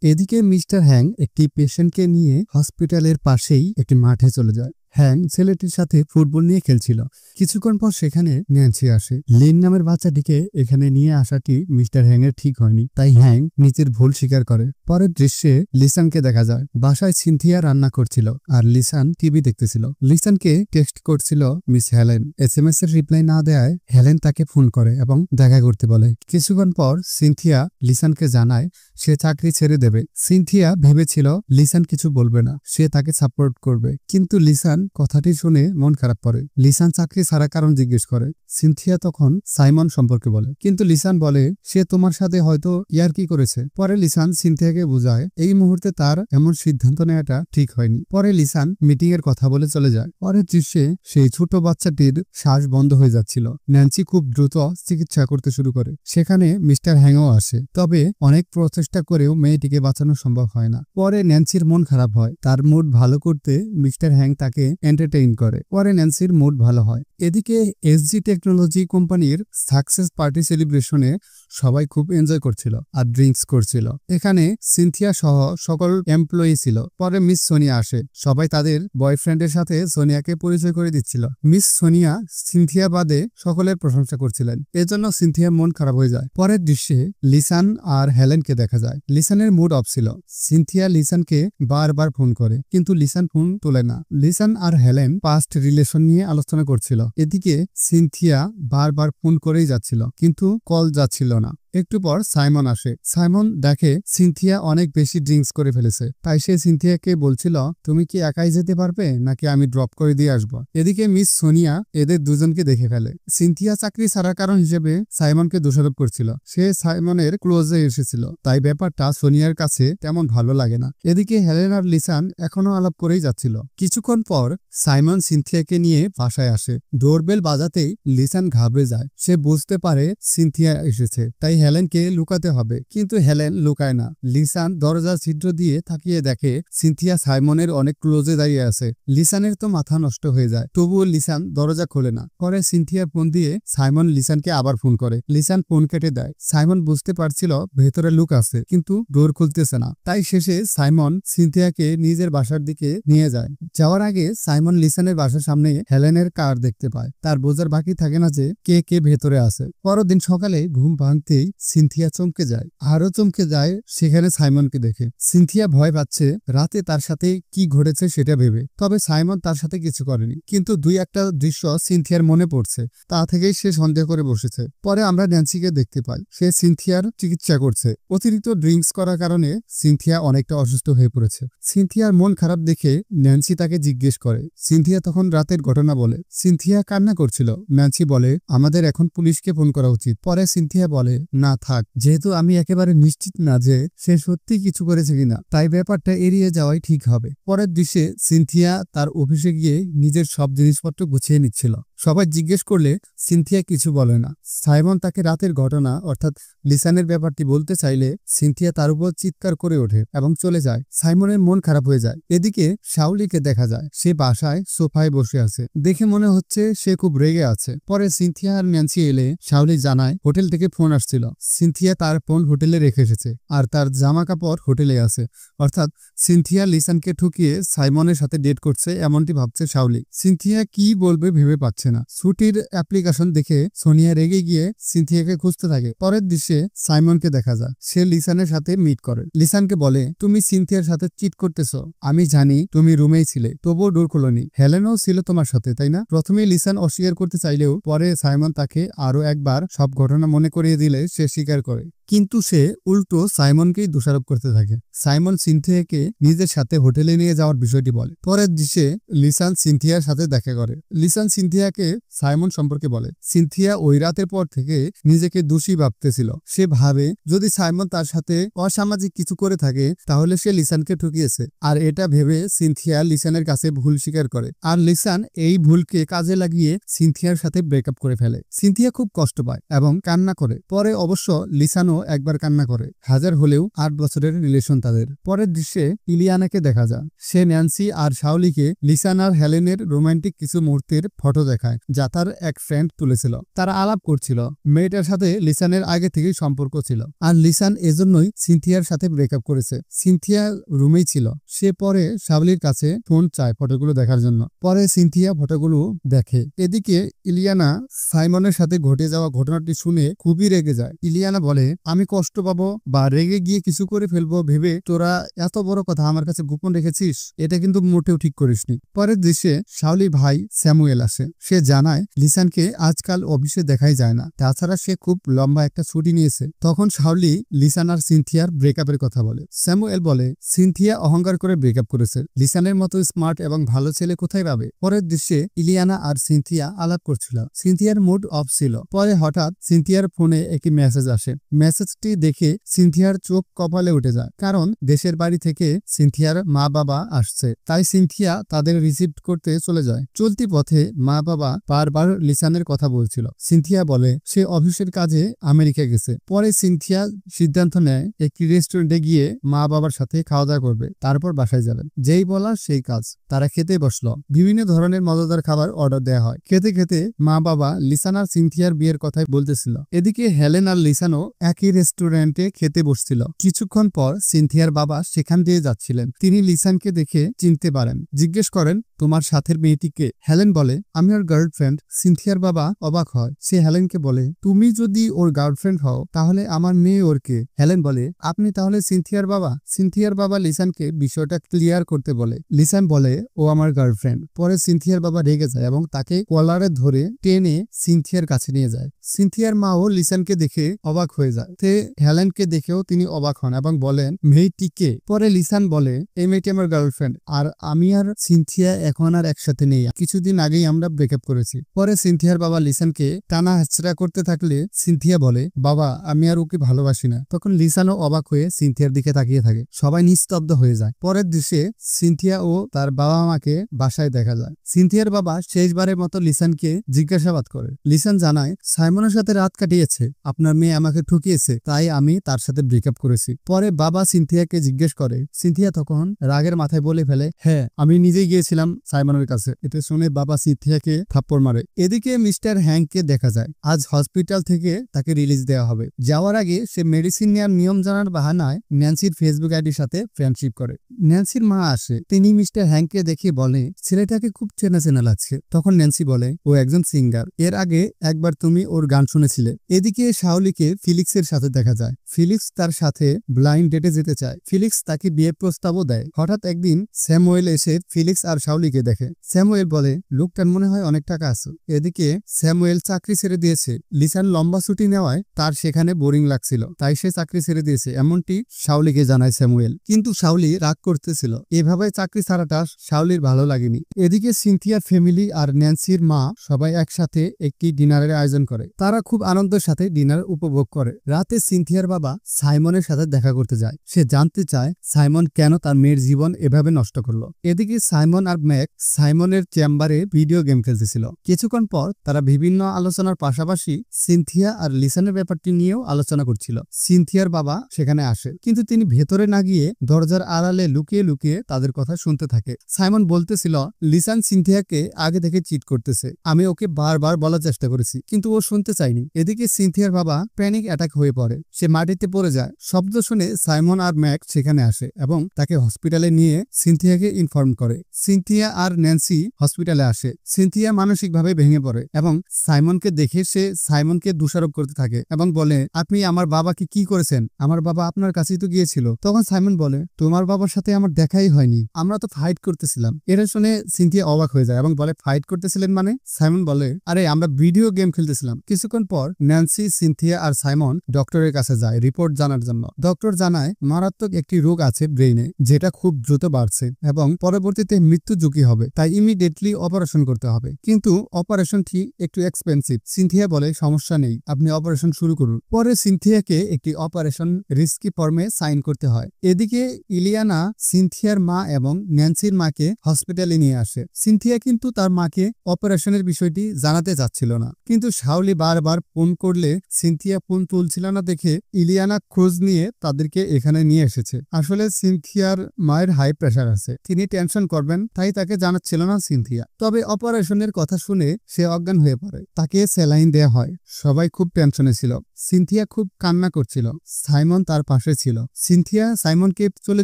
এদিকে mister hang একটি পেশেন্টকে নিয়ে হসপিটালের পাশেই একটি মাঠে চলে যায়। হ্যাং ছেলেটির সাথে ফুটবল নিয়ে খেলছিল। কিছুক্ষণ পর সেখানে ন্যান্সি আসে। লিন নামের বাচ্চাটিকে এখানে নিয়ে আসাটি মিস্টার হ্যাং এর ঠিক হয়নি, তাই হ্যাং নিজের ভুল স্বীকার করে। পরের দৃশ্যে লিসানকে দেখা যায়। বাসায় সিনথিয়া রান্না করছিল আর লিসান টিভি দেখতেছিল। লিসানকে টেক্সট করছিল মিস হেলেন। SMS এর রিপ্লাই না দেয় হেলেন তাকে ফোন করে এবং দেখা করতে বলে। কিছুক্ষণ পর সিনথিয়া লিসানকে জানায় সে চাকরি ছেড়ে দেবে। সিনথিয়া ভেবেছিল লিসান কিছু বলবে না, সে তাকে সাপোর্ট করবে, কিন্তু লিসান কথাটি শুনে মন খারাপ করে। লিসান চাকরি ছাড়ার কারণ জিজ্ঞেস করে। সিনথিয়া তখন সাইমন সম্পর্কে বলে, কিন্তু লিসান বলে সে তোমার সাথে হয়তো ইয়ার্কি করেছে। পরে লিসান সিনথিয়াকে বোঝায় এই মুহূর্তে তার এমন সিদ্ধান্ত নেওয়াটা ঠিক হয়নি। পরে লিসান মিটিং এর কথা বলে চলে যায়। পরের দৃশ্যে সেই ছোট বাচ্চাটির শ্বাস বন্ধ হয়ে যাচ্ছিল। ন্যান্সি খুব দ্রুত চিকিৎসা করতে শুরু করে। সেখানে মিস্টার হ্যাংও আসে, তবে অনেক প্রচেষ্টা করেও মেয়েটিকে বাঁচানো সম্ভব হয় না। পরে ন্যান্সির মন খারাপ হয়। তার মুড ভালো করতে মিস্টার হ্যাং তাকে এন্টারটেইন করে। পরে ন্যান্সির মুড ভালো হয়। এদিকে SG টেকনোলজি কোম্পানির সাকসেস পার্টি সেলিব্রেশনে সবাই খুব এনজয় করছিল আর ড্রিঙ্কস করছিল। এখানে সিনথিয়া সহ সকল এমপ্লয়ি ছিল। পরে মিস সোনিয়া আসে। সবাই তাদের বয়ফ্রেন্ডের সাথে সোনিয়াকে পরিচয় করে দিচ্ছিল। মিস সোনিয়া সিনথিয়া বাদে সকলের প্রশংসা করছিলেন, এজন্য সিনথিয়ার মন খারাপ হয়ে যায়। পরের দৃশ্যে লিসান আর হেলেনকে দেখা যায়। লিসানের মুড অফ ছিল। সিনথিয়া লিসানকে বারবার ফোন করে, কিন্তু লিসান ফোন তোলে না। লিসান আর হেলেন পাস্ট রিলেশন নিয়ে আলোচনা করছিল। এদিকে সিনথিয়া বারবার ফোন করেই যাচ্ছিল, কিন্তু কল যাচ্ছিল না। একটু পর সাইমন আসে। সাইমন দেখে সিনথিয়া অনেক বেশি ড্রিঙ্কস করে ফেলেছে, তাই সে সিনথিয়াকে বলছিল তুমি কি একাই যেতে পারবে নাকি আমি ড্রপ করে দিয়ে আসবো। এদিকে মিস সোনিয়া এদের দুজনকে দেখে ফেলে। সিনথিয়া চাকরি ছাড়ার কারণ হিসেবে সাইমনকে দোষারোপ করছিল। সে সাইমনের ক্লোজে এসেছিল, তাই ব্যাপারটা সোনিয়ার কাছে তেমন ভালো লাগে না। এদিকে হেলেন আর লিসান এখনো আলাপ করেই যাচ্ছিল। কিছুক্ষণ পর সাইমন সিনথিয়াকে নিয়ে বাসায় আসে। ডোরবেল বাজাতেই লিসান ঘাবড়ে যায়। সে বুঝতে পারে সিনথিয়া এসেছে, তাই হেলেনকে লুকাতে হবে, কিন্তু হেলেন লুকায় না। লিসান দরজার ছিদ্র দিয়ে তাকিয়ে দেখে সিনথিয়া সাইমনের অনেক ক্লোজে দাঁড়িয়ে আছে। লিসানের তো মাথা নষ্ট হয়ে যায়, তবুও লিসান দরজা খোলে না। পরে সিনথিয়ার ফোন দিয়ে সাইমন লিসানকে আবার ফোন করে। লিসান ফোন কেটে দেয়। সাইমন বুঝতে পারছিল ভেতরে লুক আছে, কিন্তু ডোর খুলতেছে না। তাই শেষে সাইমন সিনথিয়াকে নিজের বাসার দিকে নিয়ে যায়। যাওয়ার আগে সাইমন লিসানের বাসার সামনে হেলেনের কার দেখতে পায়। তার বোঝার বাকি থাকে না যে কে কে ভেতরে আছে। পরের দিন সকালে ঘুম ভাঙতেই সিনথিয়া চমকে যায়। আরো চমকে যায় সেখানে সাইমনকে দেখে। সিনথিয়া ভয় পাচ্ছে রাতে তার সাথে কি ঘটেছে সেটা ভেবে, তবে সাইমন তার সাথে কিছু করেনি। কিন্তু দুই একটা দৃশ্য সিনথিয়ার মনে পড়ছে, তা থেকেই সে সন্দেহ করে বসেছে। পরে আমরা ন্যান্সিকে দেখতে পাই। সে সিনথিয়ার চিকিৎসা করছে। অতিরিক্ত ড্রিঙ্কস করার কারণে সিনথিয়া অনেকটা অসুস্থ হয়ে পড়েছে। সিনথিয়ার মন খারাপ দেখে ন্যান্সি তাকে জিজ্ঞেস করে। সিনথিয়া তখন রাতের ঘটনা বলে। সিনথিয়া কান্না করছিল। ন্যান্সি বলে আমাদের এখন পুলিশকে ফোন করা উচিত। পরে সিনথিয়া বলে না থাক, যেহেতু আমি একেবারে নিশ্চিত না যে সে সত্যি কিছু করেছে কিনা, তাই ব্যাপারটা এড়িয়ে যাওয়াই ঠিক হবে। পরের দৃশ্যে সিনথিয়া তার অফিসে গিয়ে নিজের সব জিনিসপত্র গুছিয়ে নিচ্ছিল। সবাই জিজ্ঞেস করলে সিনথিয়া কিছু বলে না। সাইমন তাকে রাতের ঘটনা অর্থাৎ লিসানের ব্যাপারটি বলতে চাইলে সিনথিয়া তার উপর চিৎকার করে ওঠে এবং চলে যায়। সাইমনের মন খারাপ হয়ে যায়। এদিকে শাওলিকে দেখা যায়। সে বাসায় সোফায় বসে আছে। দেখে মনে হচ্ছে সে খুব রেগে আছে। পরে সিনথিয়া আর ন্যান্সি এলে শাওলি জানায় হোটেল থেকে ফোন আসছিল। সিনথিয়া তার ফোন হোটেলে রেখে এসেছে আর তার জামা কাপড় হোটেলে আছে। অর্থাৎ সিনথিয়া লিসানকে ঠুকিয়ে সাইমনের সাথে ডেট করছে এমনটি ভাবছে শাওলি। সিনথিয়া কি বলবে ভেবে পাচ্ছে না। ছুটির অ্যাপ্লিকেশন দেখে সোনিয়া রেগে গিয়ে সিনথিয়াকে খুঁজতে থাকে। পরের দৃশ্যে সাইমনকে দেখা যায়। সে লিসানের সাথে মিট করে। লিসানকে বলে তুমি সিনথিয়ার সাথে চিট করতেছো। আমি জানি তুমি রুমেই ছিলে, তবুও ডোর খোলনি। হেলেনও ছিল তোমার সাথে, তাই না? প্রথমে লিসান অস্বীকার করতে চাইলেও পরে সাইমন তাকে আরো একবার সব ঘটনা মনে করিয়ে দিলে সে স্বীকার করে, কিন্তু সে উল্টো সাইমনকেই দোষারোপ করতে থাকে। সাইমন সিনথিয়াকে নিজের সাথে হোটেলে নিয়ে যাওয়ার বিষয়টি বলে। পরের দৃশ্যে লিসান সিনথিয়ার সাথে দেখা করে। লিসান সিনথিয়াকে সাইমন সম্পর্কে বলে। সিনথিয়া ওই রাতের পর থেকে নিজেকে দোষী ভাবতেছিল। সে ভাবে যদি সাইমন তার সাথে অসামাজিক কিছু করে থাকে তাহলে সে লিসানকে ঠকিয়েছে, আর এটা ভেবে সিনথিয়া লিসানের কাছে ভুল স্বীকার করে। আর লিসান এই ভুলকে কাজে লাগিয়ে সিনথিয়ার সাথে ব্রেকআপ করে ফেলে। সিনথিয়া খুব কষ্ট পায় এবং কান্না করে। পরে অবশ্য লিসানও একবার কান্না করে। হাজার হলেও 8 বছরের রিলেশন তাদের। পরের দৃশ্যে ইলিয়ানাকে দেখা যায়। সে ন্যান্সি আর শাওলিকে লিসান আর হেলেনের রোমান্টিক কিছু মুহূর্তের ফটো দেখায়। দেখায় যা তার এক ফ্রেন্ড তুলেছিল। তারা আলাপ করছিল। মেয়েটার সাথে লিসানের আগে থেকেই সম্পর্ক ছিল, আর লিসান এজন্যই সিনথিয়ার সাথে ব্রেকআপ করেছে। সিনথিয়া রুমেই ছিল। সে পরে শাওলির কাছে ফোন চায় ফটোগুলো দেখার জন্য। পরে সিনথিয়া ফটোগুলো দেখে। এদিকে ইলিয়ানা সাইমনের সাথে ঘটে যাওয়া ঘটনাটি শুনে খুবই রেগে যায়। ইলিয়ানা বলে, আমি কষ্ট পাবো বা রেগে গিয়ে কিছু করে ফেলবো ভেবে তোরা এত বড় কথা আমার কাছে গোপন রেখেছিস, এটা কিন্তু মোটেও ঠিক করিসনি। পরের দৃশ্যে শাওলির ভাই স্যামুয়েল আসে। সে জানায় লিসানকে আজকাল অফিসে দেখাই যায় না, তাছাড়া সে খুব লম্বা একটা ছুটি নিয়েছে। তখন শাওলি লিসান আর সিনথিয়ার ব্রেকআপের কথা বলে। স্যামুয়েল বলে, সিনথিয়া অহংকার করে ব্রেকআপ করেছে, লিসানের মতো স্মার্ট এবং ভালো ছেলে কোথায় পাবে। পরের দৃশ্যে ইলিয়ানা আর সিনথিয়া আলাপ করছিল। সিনথিয়ার মুড অফ ছিল। পরে হঠাৎ সিনথিয়ার ফোনে একটি মেসেজ আসে। মেসেজটি দেখে সিনথিয়ার চোখ কপালে উঠে যায়, কারণ দেশের বাড়ি থেকে সিনথিয়ার মা বাবা আসছে। তাই সিনথিয়া তাদের রিসিভ করতে চলে যায়। চলতি পথে মা বাবা বারবার লিসানের কথা বলছিল। সিনথিয়া বলে সে অফিসের কাজে আমেরিকা গেছে। পরে সিনথিয়া সিদ্ধান্ত নেয় একটি রেস্টুরেন্টে গিয়ে মা বাবার সাথে খাওয়া দাওয়া করবে, তারপর বাসায় যাবেন। যেই বলা সেই কাজ। তারা খেতে বসলো। বিভিন্ন ধরনের মজাদার খাবার অর্ডার দেওয়া হয়। খেতে খেতে মা বাবা লিসান আর সিনথিয়ার বিয়ের কথাই বলতেছিল। এদিকে হেলেন আর লিসানও একই রেস্টুরেন্টে খেতে বসছিল। কিছুক্ষণ পর সিনথিয়ার বাবা সেখান দিয়ে যাচ্ছিলেন। তিনি লিসানকে দেখে চিনতে পারেন। জিজ্ঞেস করেন, তোমার সাথের মেয়েটিকে? হেলেন বলে, আমি ওর গার্লফ্রেন্ড। সিনথিয়ার বাবা অবাক হয়। সে হেলেনকে বলে, তুমি যদি ওর গার্লফ্রেন্ড হও তাহলে আমার মেয়ে ওর কে? হেলেন বলে, আপনি তাহলে সিনথিয়ার বাবা? সিনথিয়ার বাবা লিসানকে বিষয়টা ক্লিয়ার করতে বলে। লিসান বলে, ও আমার গার্লফ্রেন্ড। পরে সিনথিয়ার বাবা রেগে যায় এবং তাকে কলারে ধরে টেনে সিনথিয়ার কাছে নিয়ে যায়। সিনথিয়ার মাও লিসানকে দেখে অবাক হয়ে যায়। তে হেলেনকে দেখেও তিনি অবাক হন এবং বলেন, মেয়েটিকে? পরে লিসান বলে, এই মেয়েটি আমার গার্লফ্রেন্ড, আর আমি আর সিনথিয়া এখন আর একসাথে নেই, কিছুদিন আগেই আমরা ব্রেকআপ করেছি। পরে সিনথিয়ার বাবা লিসানকে টানা হেঁচড়া করতে থাকলে সিনথিয়া বলে, বাবা আমি আর ওকে ভালোবাসি না। তখন লিসানও অবাক হয়ে সিনথিয়ার দিকে তাকিয়ে থাকে। সবাই নিস্তব্ধ হয়ে যায়। পরের দৃশ্যে সিনথিয়া ও তার বাবা মাকে বাসায় দেখা যায়। সিনথিয়ার বাবা শেষবারের মতো লিসানকে জিজ্ঞাসাবাদ করে। লিসান জানায়, সাইমনের সাথে রাত কাটিয়েছে, আপনার মেয়ে আমাকে ঠকিয়েছে, তাই আমি তার সাথে ব্রেকআপ করেছি। পরে বাবা সিনথিয়াকে জিজ্ঞেস করে। সিনথিয়া তখন রাগের মাথায় বলে ফেলে, হ্যাঁ আমি নিজেই গিয়েছিলাম সাইমনের কাছে। এতে শুনে বাবা সিনথিয়াকে থাপ্পড় মারে। এদিকে মিস্টার হ্যাংকে দেখা যায়। আজ হসপিটাল থেকে তাকে রিলিজ দেওয়া হবে। যাওয়ার আগে সে মেডিসিন নেওয়ার নিয়ম জানার বাহানায় ন্যান্সির ফেসবুক আইডির সাথে ফ্রেন্ডশিপ করে। ন্যান্সির মা আসে। তিনি মিস্টার হ্যাংকে দেখে বলে, ছেলেটাকে খুব চেনা চেনা লাগছে। তখন ন্যান্সি বলে, ও একজন সিঙ্গার, এর আগে একবার তুমি ওর গান শুনেছিলে। এদিকে শাওলিকে ফিলিক্সের সাথে দেখা যায়। ফিলিক্স তার সাথে ব্লাইন্ড ডেটে যেতে চায়। ফিলিক্স তাকে বিয়ের প্রস্তাবও দেয়। হঠাৎ একদিন স্যামুয়েল এসে ফিলিক্স আর শাওলিকে দেখে। স্যামুয়েল বলে, লোকটার মনে হয় অনেক টাকা আছে। এদিকে স্যামুয়েল চাকরি ছেড়ে দিয়েছে। লিসান লম্বা ছুটি নেওয়ায় তার সেখানে বোরিং লাগছিল, তাই সে চাকরি ছেড়ে দিয়েছে, এমনটি শাওলিকে জানায় স্যামুয়েল। কিন্তু শাওলি রাগ করতেছিল। এভাবে চাকরি ছাড়াটা শাওলির ভালো লাগেনি। এদিকে সিনথিয়ার ফ্যামিলি আর ন্যান্সির মা সবাই একসাথে একটি ডিনারের আয়োজন করে। তারা খুব আনন্দের সাথে ডিনার উপভোগ করে। রাতে সিনথিয়ার বাবা সাইমনের সাথে দেখা করতে যায়। সে জানতে চায় সাইমন কেন তার মেয়ের জীবন এভাবে নষ্ট করলো। এদিকে সাইমন আর ম্যাক সাইমনের চেম্বারে ভিডিও গেম খেলতেছিল। কিছুক্ষণ পর তারা বিভিন্ন আলোচনার পাশাপাশি সিনথিয়া আর লিসানের ব্যাপারটি নিয়েও আলোচনা করছিল। সিনথিয়ার বাবা সেখানে আসে, কিন্তু তিনি ভেতরে না গিয়ে দরজার আড়ালে লুকিয়ে লুকিয়ে তাদের কথা শুনতে থাকে। সাইমন বলতেছিল, লিসান সিনথিয়াকে আগে থেকে চিট করতেছে। আমি ওকে বারবার বলার চেষ্টা করেছি, কিন্তু ও শুনতে চায়নি। এদিকে সিনথিয়ার বাবা প্যানিক অ্যাটাক হয়ে পড়ে। সে মাটিতে পড়ে যায়। শব্দ শুনে সাইমন আর ম্যাক সেখানে আসে এবং তাকে হসপিটালে নিয়ে সিনথিয়াকে ইনফর্ম করে। সিনথিয়া আর ন্যান্সি হসপিটালে আসে। সিনথিয়া মানসিকভাবে ভেঙে পড়ে এবং সাইমনকে দেখে সে সাইমনকে দোষারোপ করতে থাকে এবং বলে, আপনি আমার বাবাকে কি করেছেন? আমার বাবা আপনার কাছেই তো গিয়েছিল। তখন সাইমন বলে, তোমার বাবার সাথে আমার দেখাই হয়নি, আমরা তো ফাইট করতেছিলাম। এটা শুনে সিনথিয়া অবাক হয়ে যায় এবং বলে, ফাইট করতেছিলেন মানে? সাইমন বলে, আরে আমরা ভিডিও গেম খেলতেছিলাম। কিছুক্ষণ পর ন্যান্সি, সিনথিয়া আর সাইমন ডক্টরের কাছে যায় রিপোর্ট জানার জন্য। ডক্টর জানায় মারাত্মক একটি রোগ আছে ব্রেইনে, যেটা খুব দ্রুত বাড়ছে এবং পরবর্তীতে মৃত্যু ঝুঁকি হবে, তাই ইমিডিয়েটলি অপারেশন করতে হবে। কিন্তু অপারেশনটি একটু এক্সপেন্সিভ। সিনথিয়া বলে, সমস্যা নেই, আপনি অপারেশন শুরু করুন। পরে সিনথিয়াকে একটি অপারেশন রিস্কি ফর্মে সাইন করতে হয়। এদিকে ইলিয়ানা সিনথিয়ার মা এবং ন্যান্সির মাকে হসপিটালে নিয়ে আসে। সিনথিয়া কিন্তু তার মাকে অপারেশনের বিষয়টি জানাতে চাচ্ছিল না, কিন্তু শাওলি বারবার ফোন করলে সিনথিয়া ফোন তুলছিল না দেখে ইলিয়ানা খোঁজ নিয়ে তাদেরকে এখানে নিয়ে এসেছে। আসলে সিনথিয়ার মায়ের হাই প্রেশার আছে, তিনি টেনশন করবেন, তাই তাকে জানাচ্ছিল না সিনথিয়া। তবে অপারেশনের কথা শুনে সে অজ্ঞান হয়ে পড়ে। তাকে স্যালাইন দেয়া হয়। সবাই খুব টেনশনে ছিল। সিনথিয়া খুব কান্না করছিল। সাইমন তার পাশে ছিল। সিনথিয়া সাইমনকে চলে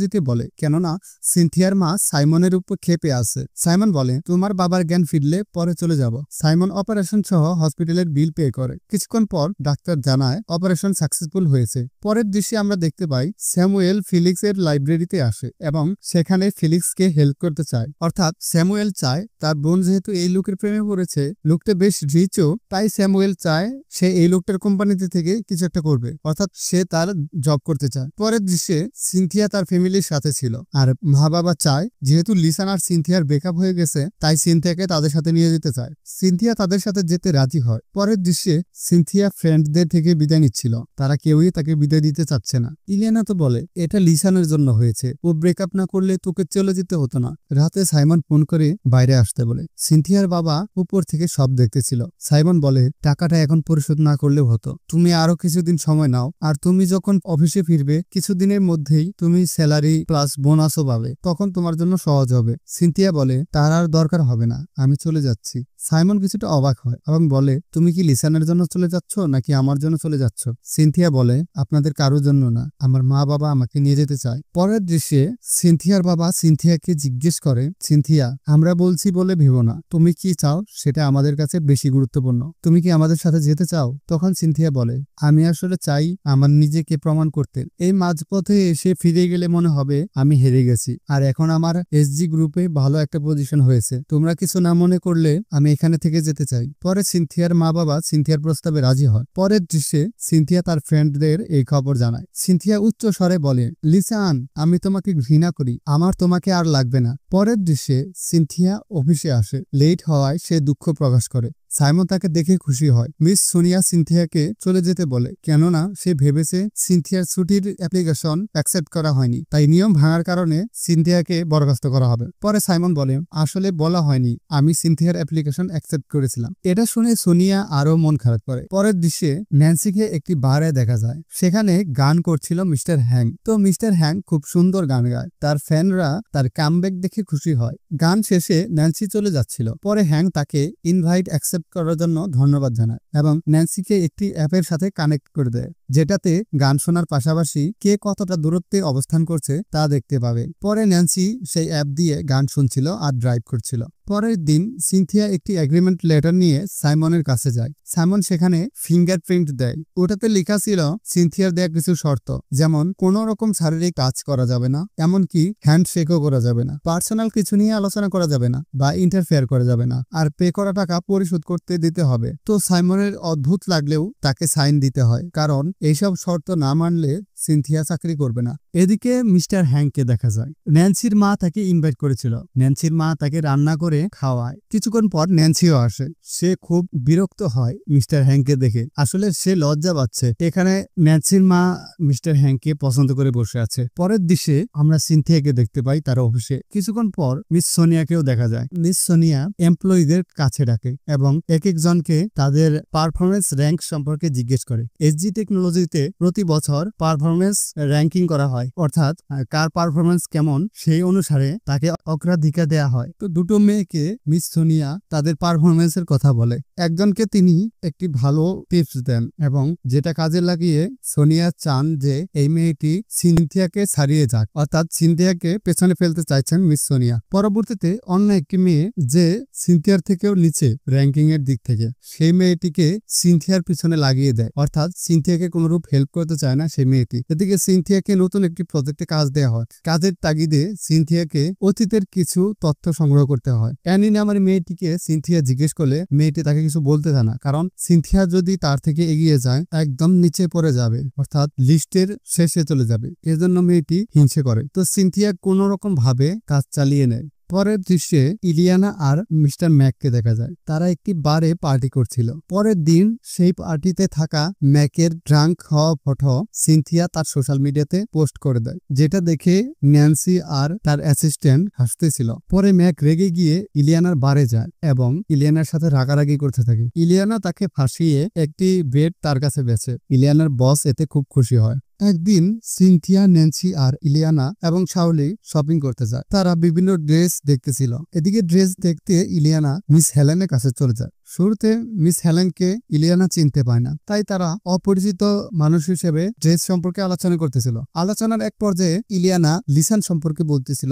যেতে বলে, কেননা সিনথিয়ার মা সাইমনের উপর ক্ষেপে আছে। সাইমন বলে, তোমার বাবার জ্ঞান ফিরলে পরে চলে যাব। সাইমন অপারেশন সহ হসপিটালের বিল পে করে। কিছুক্ষণ পর ডাক্তার জানায় অপারেশন সাকসেসফুল হয়েছে। পরের দৃশ্যে আমরা দেখতে পাই স্যামুয়েল ফিলিক্সের লাইব্রেরিতে আসে এবং সেখানে ফিলিক্সকে হেল্প করতে চায়। অর্থাৎ স্যামুয়েল চায় তার বোন যেহেতু এই লোকের প্রেমে পড়েছে, লোকটা বেশ রিচও, তাই স্যামুয়েল চায় সে এই লোকটার কোম্পানিতে থেকে কিছু একটা করবে, অর্থাৎ সে তার জব করতে চায়। পরের দৃশ্যে সিনথিয়া তার ফ্যামিলির সাথে ছিল আর মা বাবা চায় যেহেতু লিসান আর সিনথিয়ার ব্রেকআপ হয়ে গেছে তাই সিনথিয়াকে তাদের সাথে নিয়ে যেতে চায়। সিনথিয়া তাদের সাথে যেতে রাজি হয়। পরের দৃশ্যে সিনথিয়া ফ্রেন্ডদের থেকে বিদায় নিচ্ছিল। তারা কেউই তাকে বিদায় দিতে চাচ্ছে না। ইলিয়ানা তো বলে এটা লিসানের জন্য হয়েছে, ও ব্রেকআপ না করলে তোকে চলে যেতে হতো না। রাতে সাইমন ফোন করে বাইরে আসতে বলে। সিনথিয়ার বাবা উপর থেকে সব দেখতেছিল। সাইমন বলে টাকাটা এখন পরিশোধ না করলেও হতো, তুমি আরো কিছুদিন সময় নাও, আর তুমি যখন অফিসে ফিরবে কিছুদিনের মধ্যেই তুমি স্যালারি প্লাস বোনাসও পাবে, তখন তোমার জন্য সহজ হবে। সিনথিয়া বলে তার আর দরকার হবে না, আমি চলে যাচ্ছি। সাইমন কিছুটা অবাক হয় এবং বলে তুমি কি লিসানের জন্য চলে যাচ্ছ নাকি আমার জন্য চলে যাচ্ছ? সিনথিয়া বলে আপনাদের কারোর জন্য না, আমার মা বাবা আমাকে নিয়ে যেতে চায়। পরের দৃশ্যে সিনথিয়ার বাবা সিনথিয়াকে জিজ্ঞেস করে, সিনথিয়া আমরা বলছি বলে ভেবো না, তুমি কি চাও সেটা আমাদের কাছে বেশি গুরুত্বপূর্ণ, তুমি কি আমাদের সাথে যেতে চাও? তখন সিনথিয়া বলে আমি আসলে চাই আমার নিজেকে প্রমাণ করতে। এই মাঝপথে এসে ফিরে গেলে মনে হবে আমি হেরে গেছি, আর এখন আমার এসজি গ্রুপে ভালো একটা পজিশন হয়েছে, তোমরা কিছু না মনে করলে আমি এখানে থেকে যেতে চাই। পরে সিনথিয়ার মা বাবা সিনথিয়ার প্রস্তাবে রাজি হয়। পরের দৃশ্যে সিনথিয়া তার ফ্রেন্ডদের এই খবর জানায়। সিনথিয়া উচ্চ স্বরে বলে লিসান আমি তোমাকে ঘৃণা করি, আমার তোমাকে আর লাগবে না। পরের দৃশ্যে সিনথিয়া অফিসে আসে। লেট হওয়ায় সে দুঃখ প্রকাশ করে। সাইমন তাকে দেখে খুশি হয়। মিস সোনিয়া সিনথিয়াকে চলে যেতে বলে, কেননা সে ভেবেছে সিনথিয়ার ছুটির অ্যাপ্লিকেশন অ্যাকসেপ্ট করা হয়নি, তাই নিয়ম ভাঙার কারণে সিনথিয়াকে বরখাস্ত করা হবে। পরে সাইমন বলে আসলে বলা হয়নি, আমি সিনথিয়ার অ্যাপ্লিকেশন অ্যাকসেপ্ট করেছিলাম। এটা শুনে সোনিয়া আরো মন খারাপ করে। পরের দৃশ্যে ন্যান্সিকে একটি বারে দেখা যায়। সেখানে গান করছিল মিস্টার হ্যাং। তো মিস্টার হ্যাং খুব সুন্দর গান গায়। তার ফ্যানরা তার কামব্যাক দেখে খুশি হয়। গান শেষে ন্যান্সি চলে যাচ্ছিল। পরে হ্যাং তাকে ইনভাইট অ্যাকসেপ্ট করার জন্য ধন্যবাদ জানায় এবং ন্যান্সিকে একটি অ্যাপের সাথে কানেক্ট করে দেয়, যেটাতে গান শোনার পাশাপাশি কে কতটা দূরত্বে অবস্থান করছে তা দেখতে পাবে। পরে ন্যান্সি সেই অ্যাপ দিয়ে গান শুনছিল আর ড্রাইভ করছিল। পরের দিন সিনথিয়া একটি এগ্রিমেন্ট লেটার নিয়ে সাইমনের কাছে যায়। সাইমন সেখানে ফিঙ্গারপ্রিন্ট দেয়। ওটাতে লেখা ছিল সিনথিয়ার দেয়া কিছু শর্ত, যেমন কোন রকম শারীরিক কাজ করা যাবে না, এমনকি হ্যান্ডশেকও করা যাবে না, পার্সোনাল কিছু নিয়ে আলোচনা করা যাবে না বা ইন্টারফেয়ার করা যাবে না, আর পে করা টাকা পরিশোধ করতে দিতে হবে। তো সাইমনের অদ্ভুত লাগলেও তাকে সাইন দিতে হয়, কারণ এইসব শর্ত না মানলে সিনথিয়া চাকরি করবে না। এদিকে মিস্টার হ্যাংকে দেখা যায়। ন্যান্সির মা তাকে ইনভাইট করেছিল। ন্যান্সির মা তাকে রান্না করে খাওয়ায়। কিছুক্ষণ পর ন্যান্সিও আসে। সে খুব বিরক্ত হয় মিস্টার হ্যাংকে দেখে। আসলে সে লজ্জা পাচ্ছে। এখানে ন্যান্সির মা মিস্টার হ্যাংকে পছন্দ করে বসে আছে। পরের দৃশ্যে আমরা সিনথিয়াকে দেখতে পাই তার অফিসে। কিছুক্ষণ পর মিস সোনিয়াকেও দেখা যায়। মিস সোনিয়া এমপ্লয়ীদের কাছে ডাকে এবং এক একজনকে তাদের পারফরমেন্স র্যাঙ্ক সম্পর্কে জিজ্ঞেস করে। এসজি টেকনোলজিতে প্রতি বছর পারফরমেন্স র্যাঙ্কিং করা হয়, অর্থাৎ কার পারফরমেন্স কেমন সেই অনুসারে তাকে অগ্রাধিকার দেয়া হয়। তো দুটো মেয়েকে মিস সোনিয়া তাদের পারফরমেন্সের কথা বলে। একজনকে তিনি একটি ভালো টিপস দেন এবং যেটা কাজে লাগিয়ে সোনিয়া চান যে এই মেয়েটি সিনথিয়াকে ছাড়িয়ে যাক, অর্থাৎ সিনথিয়াকে পেছনে ফেলতে চাইছেন মিস সোনিয়া। পরবর্তীতে অন্য একটি মেয়ে যে সিনথিয়ার থেকেও নিচে র্যাঙ্কিং এর দিক থেকে, সেই মেয়েটিকে সিনথিয়ার পিছনে লাগিয়ে দেয়, অর্থাৎ সিনথিয়াকে কোনরূপ হেল্প করতে চায় না সেই মেয়েটি। এদিকে সিনথিয়াকে নতুন একটি প্রজেক্টে কাজ দেওয়া হয়। কাজের তাগিদে সিনথিয়াকে অতীতের কিছু তথ্য সংগ্রহ করতে হয়। অ্যানি নামের মেয়েটিকে সিনথিয়া জিজ্ঞেস করলে মেয়েটি তাকে কিছু বলতে চায় না, কারণ সিনথিয়া যদি তার থেকে এগিয়ে যায় একদম নিচে পড়ে যাবে, অর্থাৎ লিস্টের শেষে চলে যাবে। এজন্য মেয়েটি হিংসে করে। তো সিনথিয়া কোনো রকম ভাবে কাজ চালিয়ে নেয়। পরের দৃশ্যে ইলিয়ানা আর মিস্টার ম্যাককে দেখা যায়। তারা একটি বারে পার্টি করছিল। পরের দিন সেই পার্টিতে থাকা ম্যাকের ড্রাঙ্ক হওয়া ফটো সিনথিয়া তার সোশ্যাল মিডিয়াতে পোস্ট করে দেয়, যেটা দেখে ন্যান্সি আর তার অ্যাসিস্ট্যান্ট হাসতেছিল। পরে ম্যাক রেগে গিয়ে ইলিয়ানার বারে যায় এবং ইলিয়ানার সাথে রাগারাগি করতে থাকে। ইলিয়ানা তাকে ফাঁসিয়ে একটি বেড তার কাছে বেচে। ইলিয়ানার বস এতে খুব খুশি হয় একদিন সিনথিয়া, ন্যান্সি আর ইলিয়ানা এবং শাওলি শপিং করতে যায়। তারা বিভিন্ন ড্রেস দেখতেছিল। এদিকে ড্রেস দেখতে ইলিয়ানা মিস হেলেনের কাছে চলে যায়। শুরুতে মিস হেলেনকে ইলিয়ানা চিনতে পায় না, তাই তারা অপরিচিত মানুষ হিসেবে ড্রেস সম্পর্কে আলোচনা করতেছিল। আলোচনার এক পর্যায়ে ইলিয়ানা লিসান সম্পর্কে বলতেছিল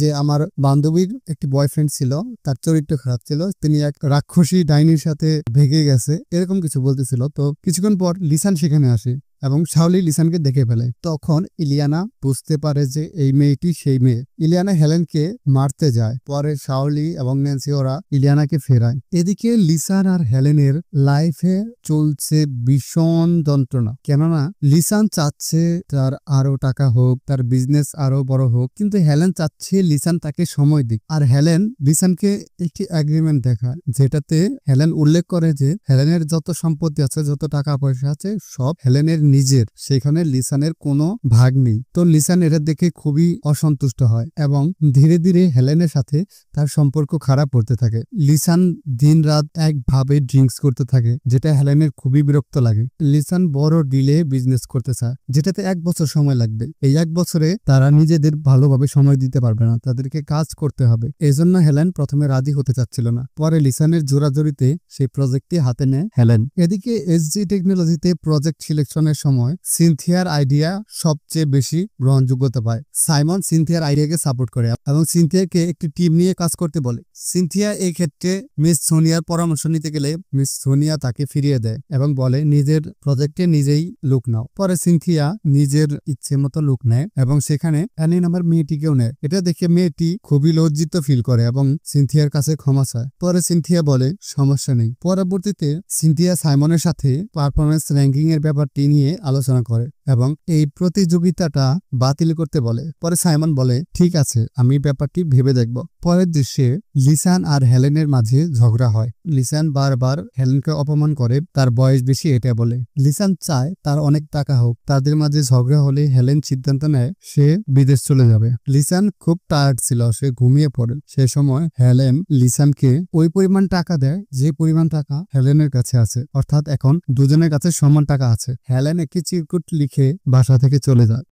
যে আমার বান্ধবীর একটি বয়ফ্রেন্ড ছিল, তার চরিত্র খারাপ ছিল, তিনি এক রাক্ষসী ডাইনির সাথে ভেগে গেছে, এরকম কিছু বলতেছিল। তো কিছুক্ষণ পর লিসান সেখানে আসে এবং শাওলি লিসানকে দেখে ফেলে। তখন ইলিয়ানা বুঝতে পারে যে এই মেয়েটি সেই মেয়ে। ইলিয়ানা হেলেনকে মারতে যায়। পরে শাওলি এবং ন্যান্সি ওরা ইলিয়ানাকে ফেরায়। এদিকে লিসান আর হেলেনের লাইফে চলছে ভীষণ যন্ত্রণা, কেননা লিসান চাচ্ছে তার আরো টাকা হোক, তার বিজনেস আরো বড় হোক, কিন্তু হেলেন চাচ্ছে লিসান তাকে সময় দিক। আর হেলেন লিসানকে একটি এগ্রিমেন্ট দেখায়, যেটাতে হেলেন উল্লেখ করে যে হেলেনের যত সম্পত্তি আছে, যত টাকা পয়সা আছে, সব হেলেনের নিজের, সেখানে লিসানের কোনো ভাগ নেই। তো লিসান এটা দেখে খুবই অসন্তুষ্ট হয় এবং ধীরে ধীরে হেলেনের সাথে তার সম্পর্ক খারাপ করতে থাকে। লিসান দিন রাত একভাবে ড্রিঙ্কস করতে থাকে, যেটা হেলেনের খুবই বিরক্ত লাগে। লিসান বড় ডিলে বিজনেস করতে চায়, যেটাতে 1 বছর সময় লাগবে। এই 1 বছরে তারা নিজেদের ভালোভাবে সময় দিতে পারবে না, তাদেরকে কাজ করতে হবে। এজন্য হেলেন প্রথমে রাজি হতে চাচ্ছিল না। পরে লিসানের জোরাজোরিতে সেই প্রজেক্টটি হাতে নেয় হেলেন। এদিকে এসজি টেকনোলজিতে প্রজেক্ট সিলেকশনের সময় সিনথিয়ার আইডিয়া সবচেয়ে বেশি গ্রহণযোগ্যতা পায়। সাইমন সিনথিয়ার আইডিয়াকে সাপোর্ট করে এবং সিনথিয়াকে একটি টিম নিয়ে কাজ করতে বলে। সিনথিয়া এই ক্ষেত্রে মিস সোনিয়ার পরামর্শ নিতে গেলে মিস সোনিয়া তাকে ফিরিয়ে দেয় এবং বলে নিজের প্রজেক্টে নিজেই লুক নাও। পরে সিনথিয়া নিজের ইচ্ছে মতো লুক নেয় এবং সেখানে অ্যানি নামের মেয়েটিকেও নেয়। এটা দেখে মেয়েটি খুবই লজ্জিত ফিল করে এবং সিনথিয়ার কাছে ক্ষমা চায়। পরে সিনথিয়া বলে সমস্যা নেই। পরবর্তীতে সিনথিয়া সাইমনের সাথে পারফরমেন্স র্যাঙ্কিং এর ব্যাপারটি নিয়ে আলোচনা করে এবং এই প্রতিযোগিতাটা বাতিল করতে বলে। পরে সাইমন বলে ঠিক আছে, আমি ব্যাপারটি ভেবে দেখব। পরের দৃশ্যে লিসান আর হেলেনের মাঝে ঝগড়া হয়। লিসান বারবার হেলেনকে অপমান করে, তার বয়স বেশি এটা বলে। লিসান চায় তার অনেক টাকা হোক। তাদের মাঝে ঝগড়া হলে হেলেন সিদ্ধান্ত নেয় সে বিদেশ চলে যাবে। লিসান খুব টায়ার্ড ছিল, সে ঘুমিয়ে পড়ে। সে সময় হেলেন লিসানকে ওই পরিমাণ টাকা দেয় যে পরিমাণ টাকা হেলেনের কাছে আছে, অর্থাৎ এখন দুজনের কাছে সমান টাকা আছে। হেলেন একটি চিরকুট লিখে বাসা থেকে চলে যায়।